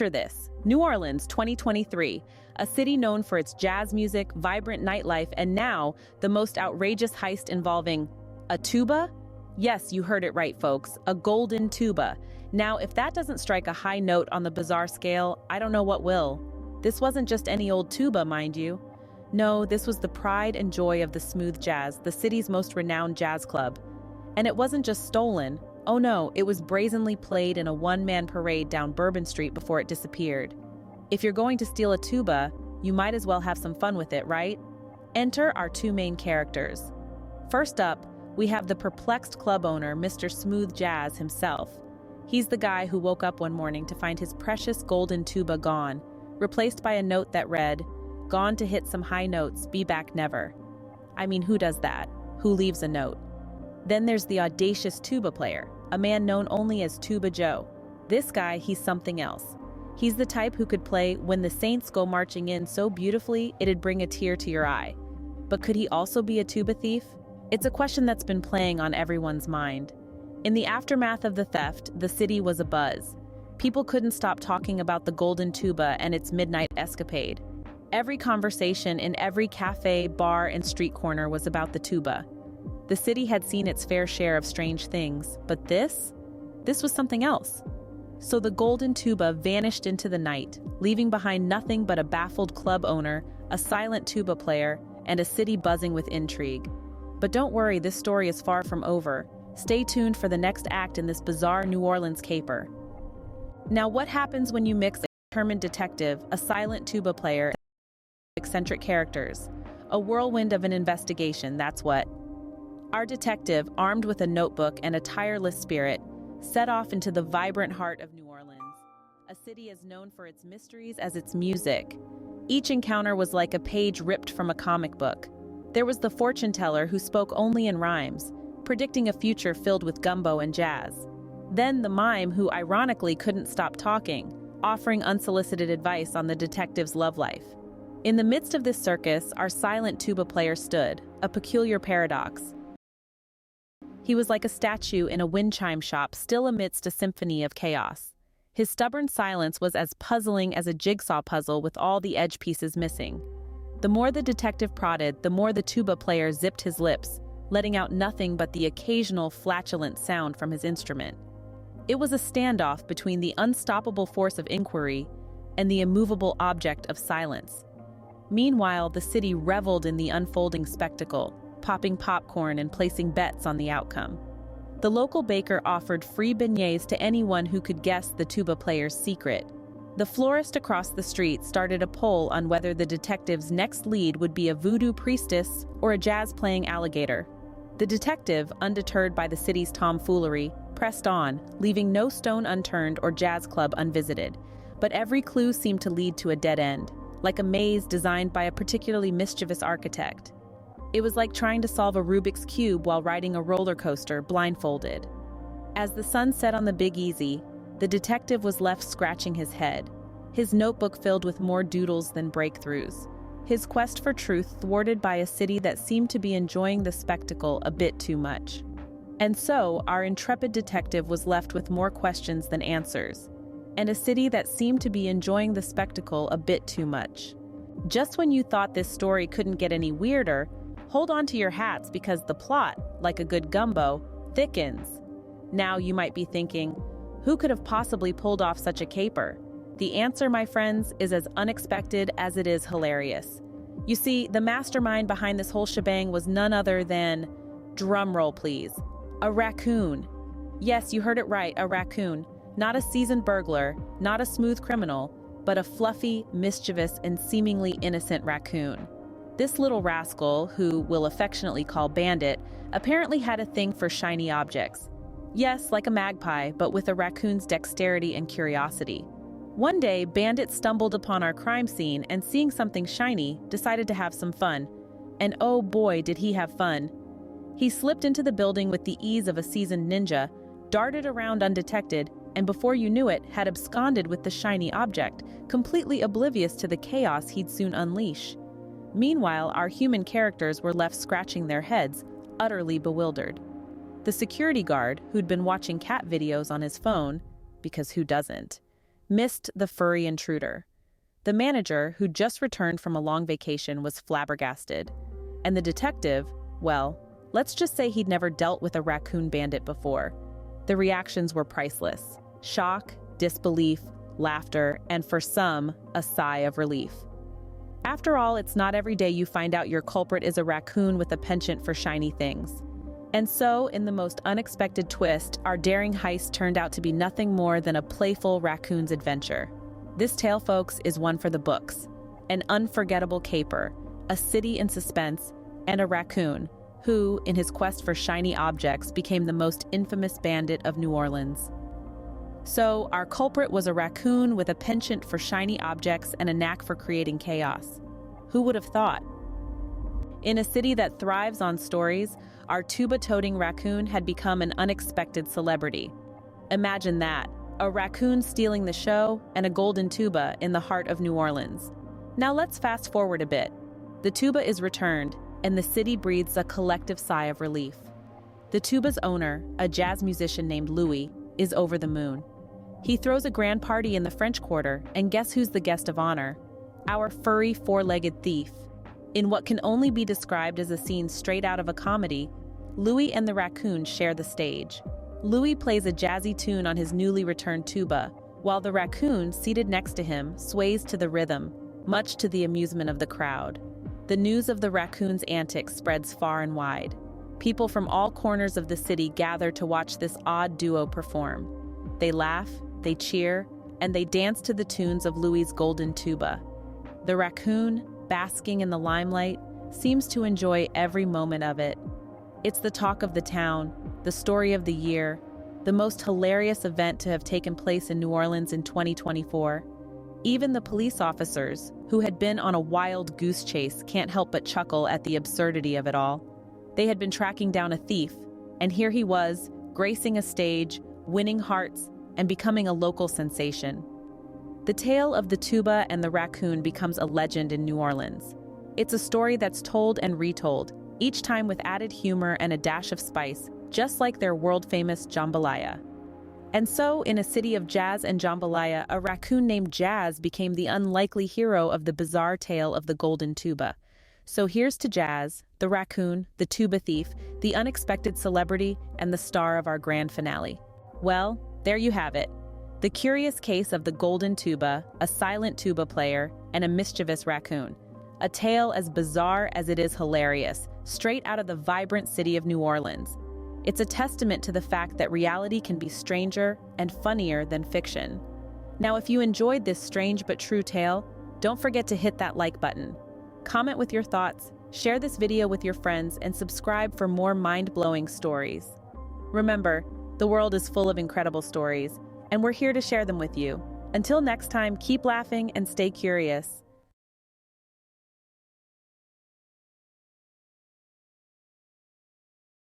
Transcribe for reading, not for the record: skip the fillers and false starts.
Picture this, New Orleans 2023, a city known for its jazz music, vibrant nightlife, and now the most outrageous heist involving a tuba? Yes, you heard it right, folks, a golden tuba. Now, if that doesn't strike a high note on the bizarre scale, I don't know what will. This wasn't just any old tuba, mind you. No, this was the pride and joy of the smooth jazz, the city's most renowned jazz club. And it wasn't just stolen. Oh no, it was brazenly played in a one-man parade down Bourbon Street before it disappeared. If you're going to steal a tuba, you might as well have some fun with it, right? Enter our two main characters. First up, we have the perplexed club owner, Mr. Smooth Jazz himself. He's the guy who woke up one morning to find his precious golden tuba gone, replaced by a note that read, "Gone to hit some high notes, be back never." I mean, who does that? Who leaves a note? Then there's the audacious tuba player, a man known only as Tuba Joe. This guy, he's something else. He's the type who could play "When the Saints Go Marching In" so beautifully it'd bring a tear to your eye. But could he also be a tuba thief? It's a question that's been playing on everyone's mind. In the aftermath of the theft, the city was abuzz. People couldn't stop talking about the golden tuba and its midnight escapade. Every conversation in every cafe, bar, and street corner was about the tuba. The city had seen its fair share of strange things, but this was something else. So the golden tuba vanished into the night, leaving behind nothing but a baffled club owner, a silent tuba player, and a city buzzing with intrigue. But don't worry, this story is far from over. Stay tuned for the next act in this bizarre New Orleans caper. Now, what happens when you mix a determined detective, a silent tuba player, and eccentric characters? A whirlwind of an investigation, that's what. Our detective, armed with a notebook and a tireless spirit, set off into the vibrant heart of New Orleans, a city as known for its mysteries as its music. Each encounter was like a page ripped from a comic book. There was the fortune teller who spoke only in rhymes, predicting a future filled with gumbo and jazz. Then the mime who ironically couldn't stop talking, offering unsolicited advice on the detective's love life. In the midst of this circus, our silent tuba player stood, a peculiar paradox. He was like a statue in a wind chime shop, still amidst a symphony of chaos. His stubborn silence was as puzzling as a jigsaw puzzle with all the edge pieces missing. The more the detective prodded, the more the tuba player zipped his lips, letting out nothing but the occasional flatulent sound from his instrument. It was a standoff between the unstoppable force of inquiry and the immovable object of silence. Meanwhile, the city reveled in the unfolding spectacle, popping popcorn and placing bets on the outcome. The local baker offered free beignets to anyone who could guess the tuba player's secret. The florist across the street started a poll on whether the detective's next lead would be a voodoo priestess or a jazz-playing alligator. The detective, undeterred by the city's tomfoolery, pressed on, leaving no stone unturned or jazz club unvisited. But every clue seemed to lead to a dead end, like a maze designed by a particularly mischievous architect. It was like trying to solve a Rubik's Cube while riding a roller coaster blindfolded. As the sun set on the Big Easy, the detective was left scratching his head, his notebook filled with more doodles than breakthroughs, his quest for truth thwarted by a city that seemed to be enjoying the spectacle a bit too much. And so, our intrepid detective was left with more questions than answers, and a city that seemed to be enjoying the spectacle a bit too much. Just when you thought this story couldn't get any weirder, hold on to your hats because the plot, like a good gumbo, thickens. Now you might be thinking, who could have possibly pulled off such a caper? The answer, my friends, is as unexpected as it is hilarious. You see, the mastermind behind this whole shebang was none other than, drumroll please, a raccoon. Yes, you heard it right, a raccoon. Not a seasoned burglar, not a smooth criminal, but a fluffy, mischievous, and seemingly innocent raccoon. This little rascal, who we'll affectionately call Bandit, apparently had a thing for shiny objects. Yes, like a magpie, but with a raccoon's dexterity and curiosity. One day, Bandit stumbled upon our crime scene and seeing something shiny, decided to have some fun. And oh boy, did he have fun. He slipped into the building with the ease of a seasoned ninja, darted around undetected, and before you knew it, had absconded with the shiny object, completely oblivious to the chaos he'd soon unleash. Meanwhile, our human characters were left scratching their heads, utterly bewildered. The security guard, who'd been watching cat videos on his phone, because who doesn't, missed the furry intruder. The manager, who just returned from a long vacation, was flabbergasted. And the detective, well, let's just say he'd never dealt with a raccoon bandit before. The reactions were priceless. Shock, disbelief, laughter, and for some, a sigh of relief. After all, it's not every day you find out your culprit is a raccoon with a penchant for shiny things. And so, in the most unexpected twist, our daring heist turned out to be nothing more than a playful raccoon's adventure. This tale, folks, is one for the books. An unforgettable caper, a city in suspense, and a raccoon who, in his quest for shiny objects, became the most infamous bandit of New Orleans. So, our culprit was a raccoon with a penchant for shiny objects and a knack for creating chaos. Who would have thought? In a city that thrives on stories, our tuba-toting raccoon had become an unexpected celebrity. Imagine that, a raccoon stealing the show and a golden tuba in the heart of New Orleans. Now let's fast forward a bit. The tuba is returned, and the city breathes a collective sigh of relief. The tuba's owner, a jazz musician named Louis, is over the moon. He throws a grand party in the French Quarter, and guess who's the guest of honor? Our furry four-legged thief. In what can only be described as a scene straight out of a comedy, Louis and the raccoon share the stage. Louis plays a jazzy tune on his newly returned tuba, while the raccoon, seated next to him, sways to the rhythm, much to the amusement of the crowd. The news of the raccoon's antics spreads far and wide. People from all corners of the city gather to watch this odd duo perform. They laugh, they cheer, and they dance to the tunes of Louis's golden tuba. The raccoon, basking in the limelight, seems to enjoy every moment of it. It's the talk of the town, the story of the year, the most hilarious event to have taken place in New Orleans in 2024. Even the police officers, who had been on a wild goose chase, can't help but chuckle at the absurdity of it all. They had been tracking down a thief, and here he was, gracing a stage, winning hearts, and becoming a local sensation. The tale of the tuba and the raccoon becomes a legend in New Orleans. It's a story that's told and retold, each time with added humor and a dash of spice, just like their world-famous jambalaya. And so, in a city of jazz and jambalaya, a raccoon named Jazz became the unlikely hero of the bizarre tale of the golden tuba. So here's to Jazz, the raccoon, the tuba thief, the unexpected celebrity, and the star of our grand finale. Well, there you have it. The curious case of the golden tuba, a silent tuba player, and a mischievous raccoon. A tale as bizarre as it is hilarious, straight out of the vibrant city of New Orleans. It's a testament to the fact that reality can be stranger and funnier than fiction. Now, if you enjoyed this strange but true tale, don't forget to hit that like button. Comment with your thoughts, share this video with your friends, and subscribe for more mind-blowing stories. Remember, the world is full of incredible stories, and we're here to share them with you. Until next time, keep laughing and stay curious.